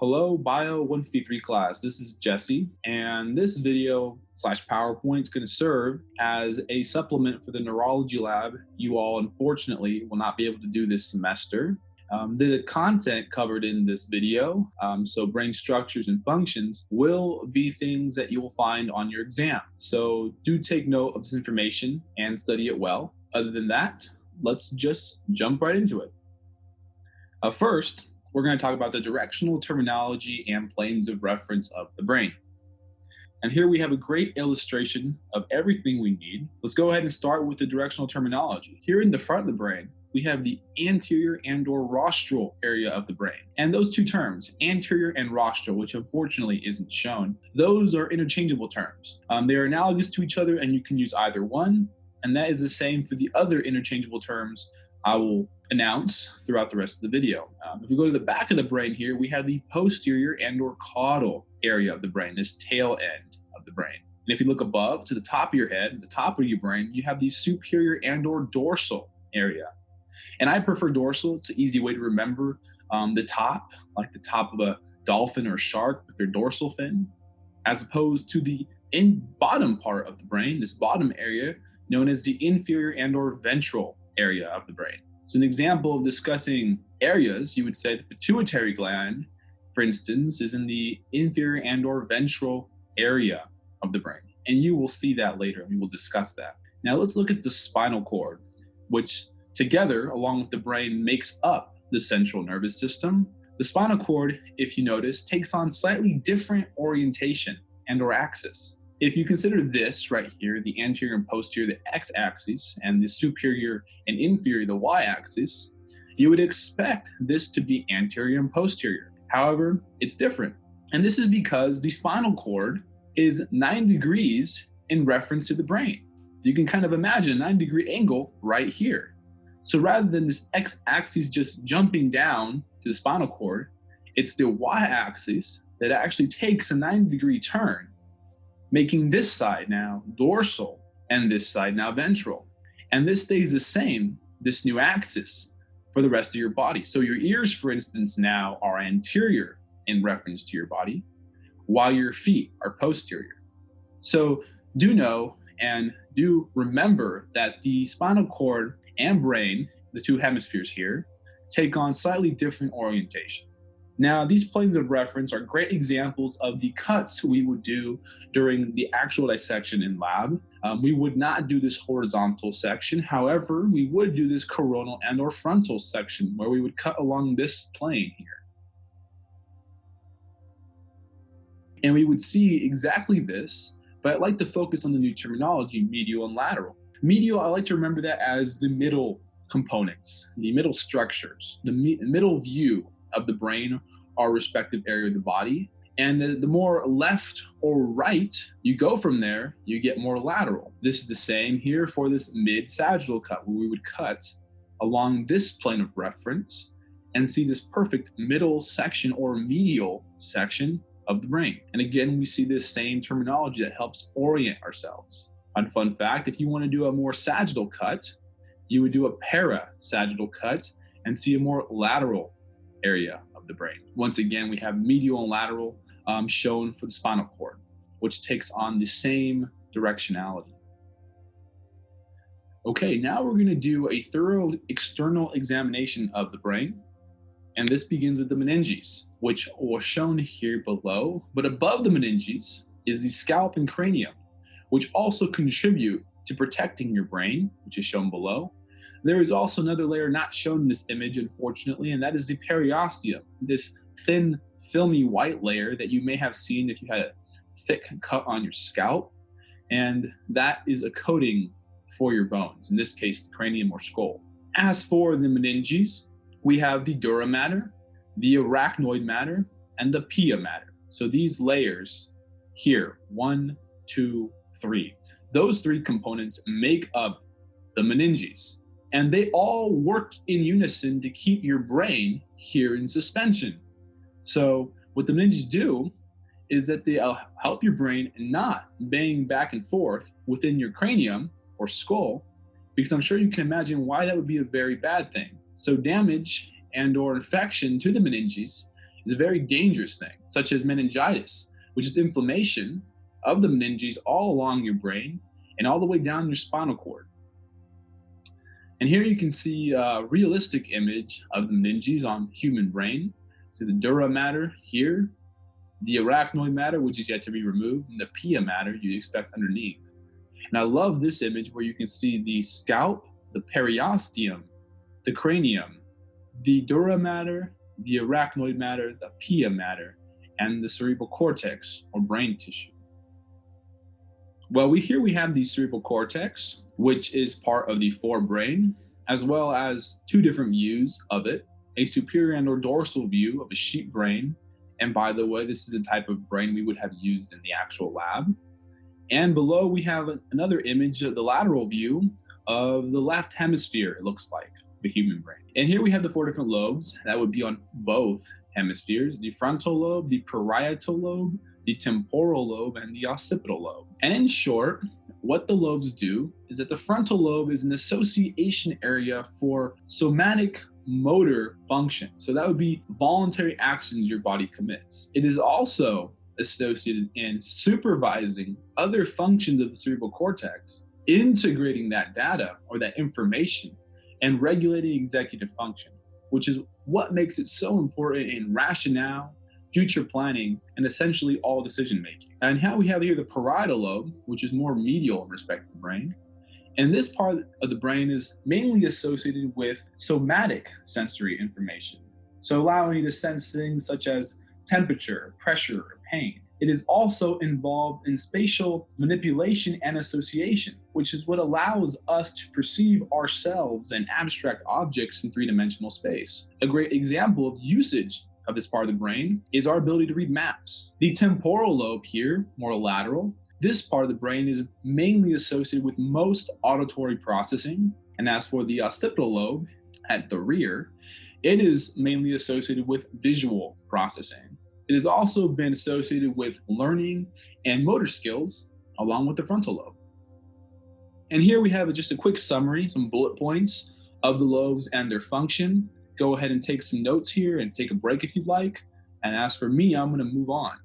Hello, Bio 153 class. This is Jesse, and this video slash PowerPoint is going to serve as a supplement for the neurology lab you all unfortunately will not be able to do this semester. The content covered in this video, so brain structures and functions, will be things that you will find on your exam. So do take note of this information and study it well. Other than that, let's just jump right into it. First, we're going to talk about the directional terminology and planes of reference of the brain. And here we have a great illustration of everything we need. Let's go ahead and start with the directional terminology. Here in the front of the brain, we have the anterior and/or rostral area of the brain. And those two terms, anterior and rostral, which unfortunately isn't shown, those are interchangeable terms. They are analogous to each other and you can use either one. And that is the same for the other interchangeable terms I will announce throughout the rest of the video. If we go to the back of the brain here, we have the posterior and/or caudal area of the brain, this tail end of the brain. And if you look above to the top of your head, the top of your brain, you have the superior and/or dorsal area. And I prefer dorsal. It's an easy way to remember the top, like the top of a dolphin or shark with their dorsal fin, as opposed to the bottom part of the brain, this bottom area known as the inferior and/or ventral area of the brain. So an example of discussing areas, you would say the pituitary gland, for instance, is in the inferior and/or ventral area of the brain. And you will see that later, and we will discuss that. Now let's look at the spinal cord, which together, along with the brain, makes up the central nervous system. The spinal cord, if you notice, takes on slightly different orientation and/or axis. If you consider this right here, the anterior and posterior, the x-axis, and the superior and inferior, the y-axis, you would expect this to be anterior and posterior. However, it's different. And this is because the spinal cord is 9 degrees in reference to the brain. You can kind of imagine a 9-degree angle right here. So rather than this x-axis just jumping down to the spinal cord, it's the y-axis that actually takes a 9-degree turn, making this side now dorsal and this side now ventral. And this stays the same, this new axis, for the rest of your body. So your ears, for instance, now are anterior in reference to your body, while your feet are posterior. So do know and do remember that the spinal cord and brain, the two hemispheres here, take on slightly different orientation. Now, these planes of reference are great examples of the cuts we would do during the actual dissection in lab. We would not do this horizontal section. However, we would do this coronal and/or frontal section where we would cut along this plane here. And we would see exactly this, but I'd like to focus on the new terminology, medial and lateral. Medial, I like to remember that as the middle components, the middle structures, the middle view of the brain or respective area of the body. And the more left or right you go from there, you get more lateral. This is the same here for this mid-sagittal cut, where we would cut along this plane of reference and see this perfect middle section or medial section of the brain. And again, we see this same terminology that helps orient ourselves. And fun fact, if you want to do a more sagittal cut, you would do a parasagittal cut and see a more lateral area of the brain. Once again, we have medial and lateral shown for the spinal cord, which takes on the same directionality. Okay, now we're going to do a thorough external examination of the brain. And this begins with the meninges, which are shown here below. But above the meninges is the scalp and cranium, which also contribute to protecting your brain, which is shown below. There is also another layer not shown in this image, unfortunately, and that is the periosteum, this thin, filmy white layer that you may have seen if you had a thick cut on your scalp. And that is a coating for your bones, in this case, the cranium or skull. As for the meninges, we have the dura mater, the arachnoid mater, and the pia mater. So these layers here, 1, 2, 3, those three components make up the meninges. And they all work in unison to keep your brain here in suspension. So what the meninges do is that they help your brain not bang back and forth within your cranium or skull, because I'm sure you can imagine why that would be a very bad thing. So damage and or infection to the meninges is a very dangerous thing, such as meningitis, which is inflammation of the meninges all along your brain and all the way down your spinal cord. And here you can see a realistic image of the meninges on human brain. So the dura mater here, the arachnoid mater, which is yet to be removed, and the pia mater you'd expect underneath. And I love this image where you can see the scalp, the periosteum, the cranium, the dura mater, the arachnoid mater, the pia mater, and the cerebral cortex or brain tissue. Well, here we have the cerebral cortex, which is part of the forebrain, as well as two different views of it, a superior and or dorsal view of a sheep brain. And by the way, this is a type of brain we would have used in the actual lab. And below we have another image of the lateral view of the left hemisphere, it looks like, the human brain. And here we have the four different lobes that would be on both hemispheres, the frontal lobe, the parietal lobe, the temporal lobe, and the occipital lobe. And in short, what the lobes do is that the frontal lobe is an association area for somatic motor function. So that would be voluntary actions your body commits. It is also associated in supervising other functions of the cerebral cortex, integrating that data or that information, and regulating executive function, which is what makes it so important in rationale, future planning, and essentially all decision making. And how we have here the parietal lobe, which is more medial in respect to the brain. And this part of the brain is mainly associated with somatic sensory information. So allowing you to sense things such as temperature, pressure, or pain. It is also involved in spatial manipulation and association, which is what allows us to perceive ourselves and abstract objects in three-dimensional space. A great example of usage of this part of the brain is our ability to read maps. The temporal lobe here, more lateral, this part of the brain is mainly associated with most auditory processing. And as for the occipital lobe at the rear, it is mainly associated with visual processing. It has also been associated with learning and motor skills, along with the frontal lobe. And here we have just a quick summary, some bullet points of the lobes and their function. Go ahead and take some notes here and take a break if you'd like. And as for me, I'm going to move on.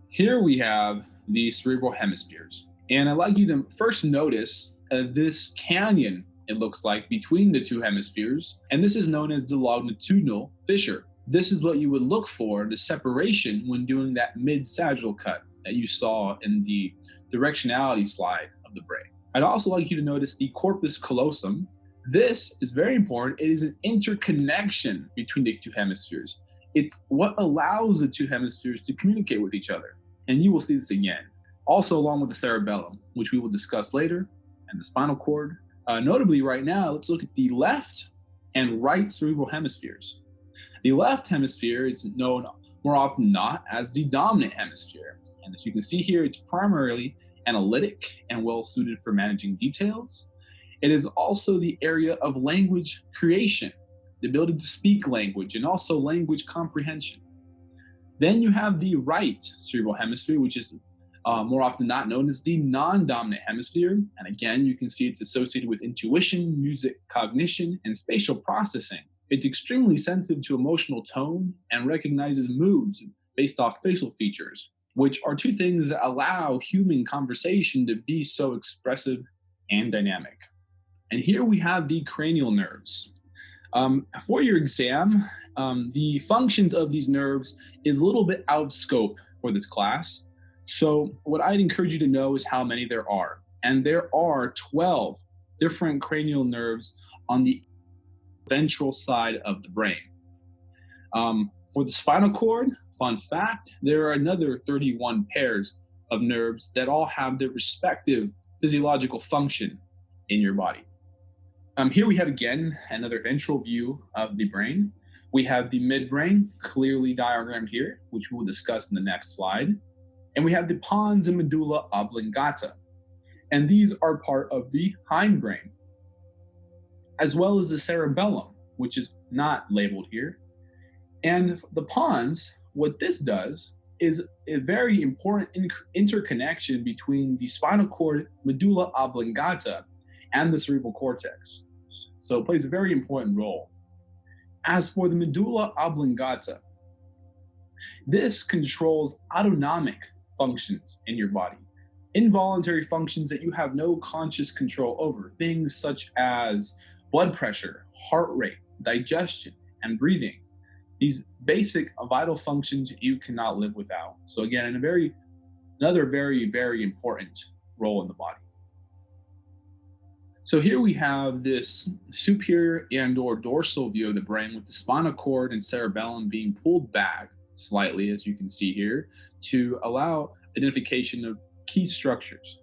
Here we have the cerebral hemispheres. And I'd like you to first notice this canyon, it looks like, between the two hemispheres. And this is known as the longitudinal fissure. This is what you would look for, the separation, when doing that mid-sagittal cut that you saw in the directionality slide of the brain. I'd also like you to notice the corpus callosum. This is very important. It is an interconnection between the two hemispheres. It's what allows the two hemispheres to communicate with each other. And you will see this again. Also along with the cerebellum, which we will discuss later, and the spinal cord. Notably right now, let's look at the left and right cerebral hemispheres. The left hemisphere is known more often than not as the dominant hemisphere. And as you can see here, it's primarily analytic and well suited for managing details. It is also the area of language creation, the ability to speak language, and also language comprehension. Then you have the right cerebral hemisphere, which is more often not known as the non-dominant hemisphere. And again, you can see it's associated with intuition, music, cognition, and spatial processing. It's extremely sensitive to emotional tone and recognizes moods based off facial features, which are two things that allow human conversation to be so expressive and dynamic. And here we have the cranial nerves. For your exam, the functions of these nerves is a little bit out of scope for this class. So what I'd encourage you to know is how many there are. And there are 12 different cranial nerves on the ventral side of the brain. For the spinal cord, fun fact, there are another 31 pairs of nerves that all have their respective physiological function in your body. Here we have again another ventral view of the brain. We have the midbrain clearly diagrammed here, which we'll discuss in the next slide. And we have the pons and medulla oblongata. And these are part of the hindbrain, as well as the cerebellum, which is not labeled here. And the pons, what this does is a very important interconnection between the spinal cord, medulla oblongata, and the cerebral cortex. So it plays a very important role. As for the medulla oblongata, this controls autonomic functions in your body, involuntary functions that you have no conscious control over, things such as blood pressure, heart rate, digestion, and breathing. These basic vital functions you cannot live without. So again, another very important role in the body. So here we have this superior and or dorsal view of the brain with the spinal cord and cerebellum being pulled back slightly, as you can see here, to allow identification of key structures.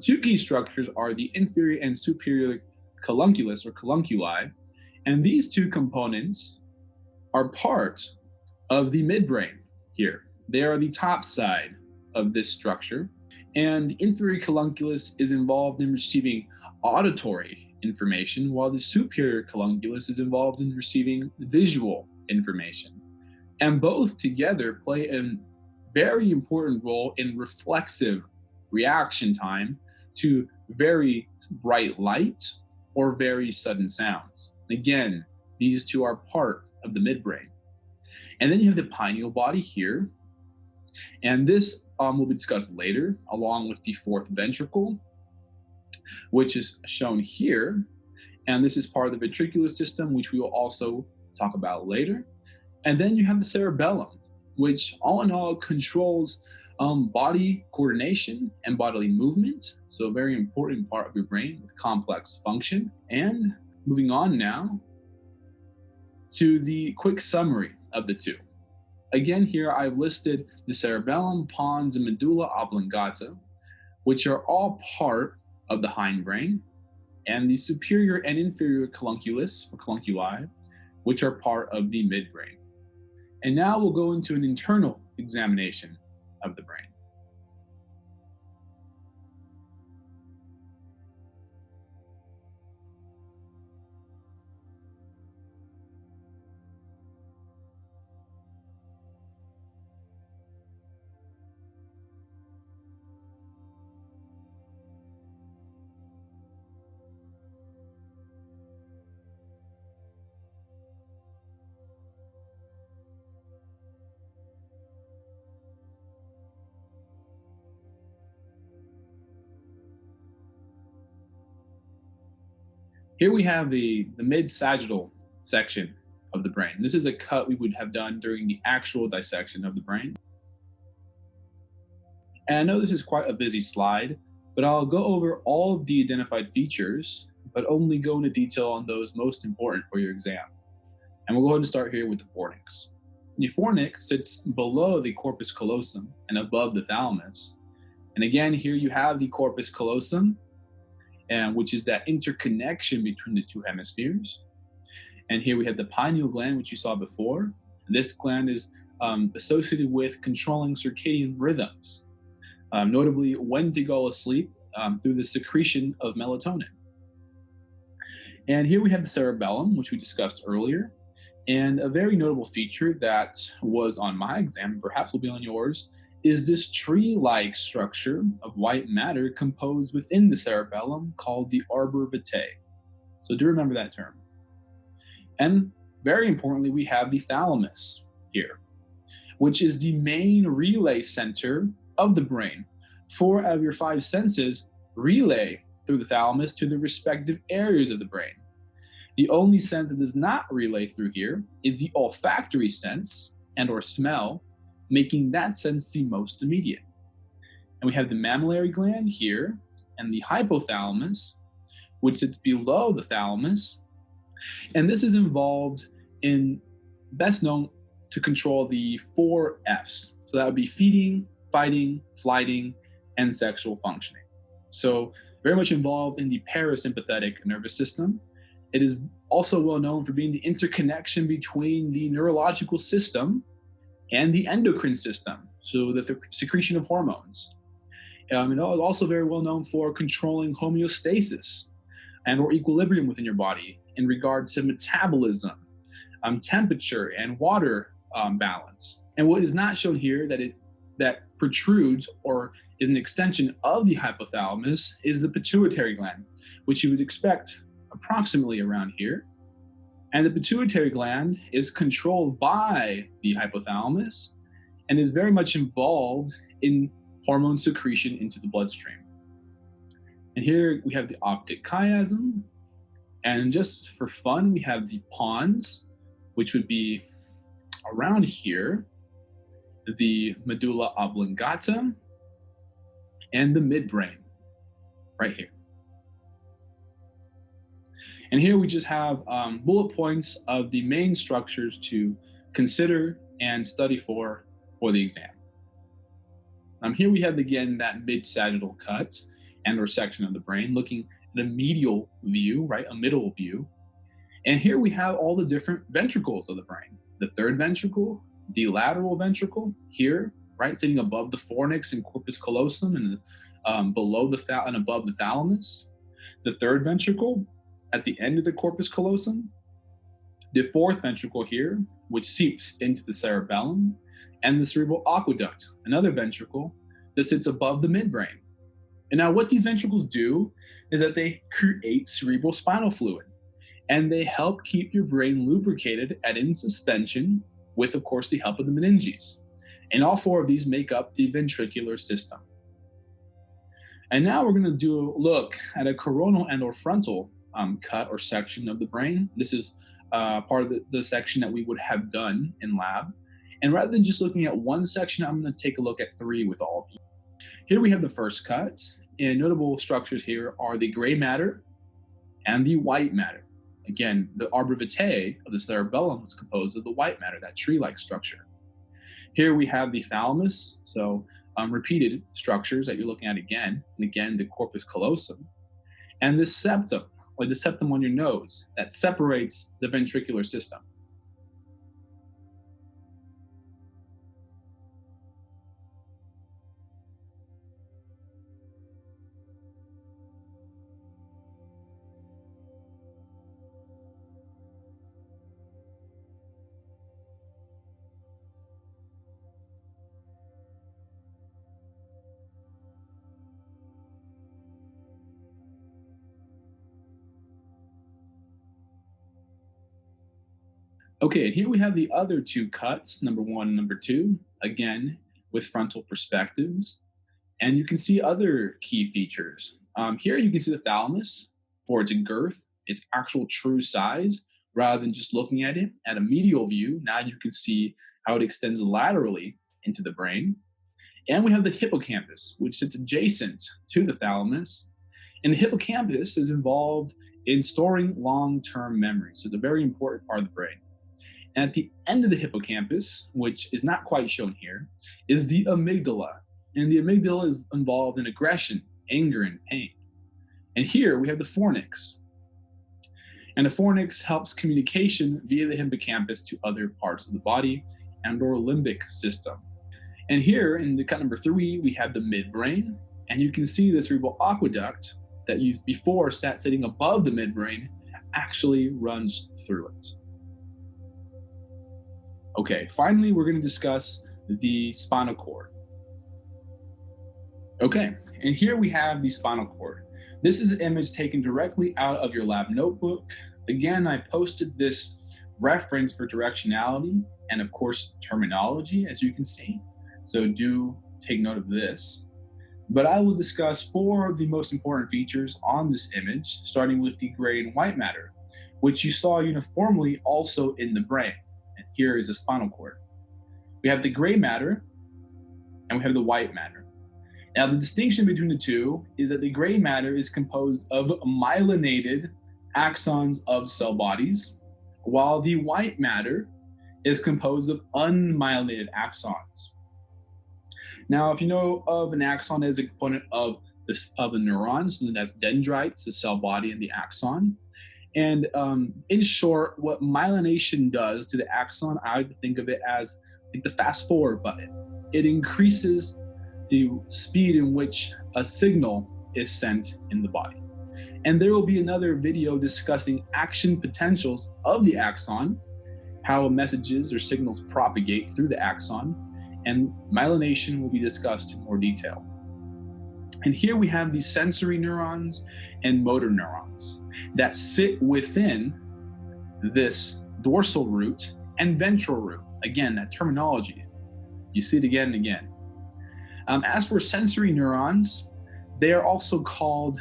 Two key structures are the inferior and superior colunculus or colunculi, and these two components are part of the midbrain here. They are the top side of this structure, and the inferior colunculus is involved in receiving auditory information, while the superior colunculus is involved in receiving visual information. And both together play a very important role in reflexive reaction time to very bright light or very sudden sounds. Again, these two are part of the midbrain. And then you have the pineal body here. And this will be discussed later, along with the fourth ventricle, which is shown here. And this is part of the ventricular system, which we will also talk about later. And then you have the cerebellum, which all in all controls body coordination and bodily movement. So a very important part of your brain with complex function. And moving on now to the quick summary of the two. Again, here I've listed the cerebellum, pons, and medulla oblongata, which are all part of the hindbrain, and the superior and inferior colunculus or colunculi, which are part of the midbrain. And now we'll go into an internal examination of the brain. Here we have the mid-sagittal section of the brain. This is a cut we would have done during the actual dissection of the brain. And I know this is quite a busy slide, but I'll go over all of the identified features, but only go into detail on those most important for your exam. And we'll go ahead and start here with the fornix. The fornix sits below the corpus callosum and above the thalamus. And again, here you have the corpus callosum, and which is that interconnection between the two hemispheres. And here we have the pineal gland, which you saw before. This gland is associated with controlling circadian rhythms, notably when to go asleep through the secretion of melatonin. And here we have the cerebellum, which we discussed earlier. And a very notable feature that was on my exam, and perhaps will be on yours, is this tree-like structure of white matter composed within the cerebellum called the arbor vitae. So do remember that term. And very importantly, we have the thalamus here, which is the main relay center of the brain. 4 out of your 5 senses relay through the thalamus to the respective areas of the brain. The only sense that does not relay through here is the olfactory sense and or smell, making that sense the most immediate. And we have the mammillary gland here and the hypothalamus, which sits below the thalamus. And this is involved in, best known to control the 4 F's. So that would be feeding, fighting, flighting, and sexual functioning. So very much involved in the parasympathetic nervous system. It is also well known for being the interconnection between the neurological system and the endocrine system, so the secretion of hormones. And it is also very well known for controlling homeostasis and or equilibrium within your body in regard to metabolism, temperature, and water balance. And what is not shown here that protrudes or is an extension of the hypothalamus is the pituitary gland, which you would expect approximately around here. And the pituitary gland is controlled by the hypothalamus and is very much involved in hormone secretion into the bloodstream. And here we have the optic chiasm. And just for fun, we have the pons, which would be around here, the medulla oblongata, and the midbrain, right here. And here we just have bullet points of the main structures to consider and study for the exam. Here we have, again, that mid-sagittal cut and or section of the brain, looking at a medial view, right, a middle view. And here we have all the different ventricles of the brain. The third ventricle, the lateral ventricle here, right, sitting above the fornix and corpus callosum and below the and above the thalamus. The third ventricle at the end of the corpus callosum. The fourth ventricle here, which seeps into the cerebellum, and the cerebral aqueduct, another ventricle that sits above the midbrain. And now what these ventricles do is that they create cerebral spinal fluid, and they help keep your brain lubricated and in suspension with, of course, the help of the meninges. And all four of these make up the ventricular system. And now we're going to do a look at a coronal and or frontal cut or section of the brain. This is part of the section that we would have done in lab. And rather than just looking at one section, I'm going to take a look at three with all of you. Here we have the first cut, and notable structures here are the gray matter and the white matter. Again, the arbor vitae of the cerebellum is composed of the white matter, that tree-like structure. Here we have the thalamus, so repeated structures that you're looking at again and again, the corpus callosum, and the septum, or the septum on your nose, that separates the ventricular system. Okay, and here we have the other two cuts, number one and number two, again, with frontal perspectives. And you can see other key features. Here you can see the thalamus for its girth, its actual true size, rather than just looking at it at a medial view. Now you can see how it extends laterally into the brain. And we have the hippocampus, which sits adjacent to the thalamus. And the hippocampus is involved in storing long-term memory. So it's a very important part of the brain. And at the end of the hippocampus, which is not quite shown here, is the amygdala. And the amygdala is involved in aggression, anger, and pain. And here we have the fornix. And the fornix helps communication via the hippocampus to other parts of the body and or limbic system. And here in the cut number three, we have the midbrain. And you can see the cerebral aqueduct that you before sat sitting above the midbrain actually runs through it. Okay, finally, we're going to discuss the spinal cord. Okay, and here we have the spinal cord. This is an image taken directly out of your lab notebook. Again, I posted this reference for directionality and, of course, terminology, as you can see. So do take note of this. But I will discuss four of the most important features on this image, starting with the gray and white matter, which you saw uniformly also in the brain. And here is the spinal cord. We have the gray matter and we have the white matter. Now, the distinction between the two is that the gray matter is composed of myelinated axons of cell bodies, while the white matter is composed of unmyelinated axons. Now, if you know of an axon as a component of a neuron, so that's dendrites, the cell body, and the axon. And in short, what myelination does to the axon, I would think of it as like the fast forward button. It increases the speed in which a signal is sent in the body. And there will be another video discussing action potentials of the axon, how messages or signals propagate through the axon, and myelination will be discussed in more detail. And here we have the sensory neurons and motor neurons that sit within this dorsal root and ventral root. Again, that terminology, you see it again and again. As for sensory neurons, they are also called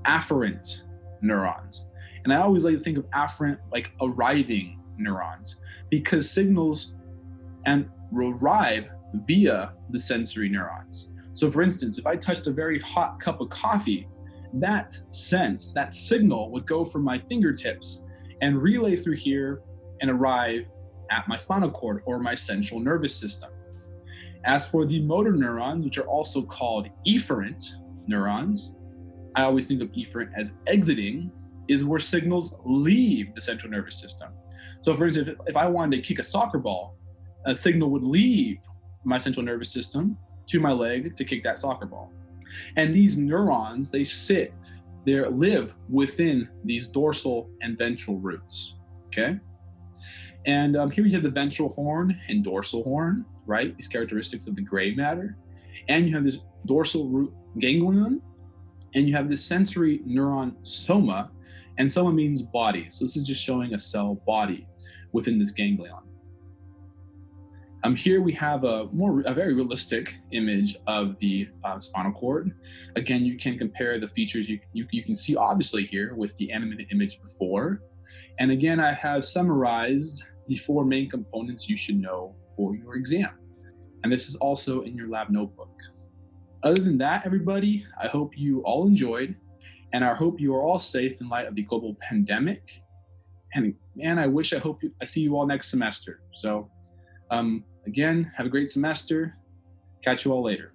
afferent neurons. And I always like to think of afferent like arriving neurons, because signals and arrive via the sensory neurons. So for instance, if I touched a very hot cup of coffee, that sense, that signal would go from my fingertips and relay through here and arrive at my spinal cord or my central nervous system. As for the motor neurons, which are also called efferent neurons, I always think of efferent as exiting, is where signals leave the central nervous system. So for instance, if I wanted to kick a soccer ball, a signal would leave my central nervous system to my leg to kick that soccer ball. And these neurons, they live within these dorsal and ventral roots, okay? And here we have the ventral horn and dorsal horn, right? These characteristics of the gray matter. And you have this dorsal root ganglion, and you have this sensory neuron soma, and soma means body. So this is just showing a cell body within this ganglion. Here we have a very realistic image of the spinal cord. Again, you can compare the features you can see obviously here with the animated image before. And again, I have summarized the 4 main components you should know for your exam. And this is also in your lab notebook. Other than that, everybody, I hope you all enjoyed, and I hope you are all safe in light of the global pandemic. And man, I see you all next semester. So again, have a great semester. Catch you all later.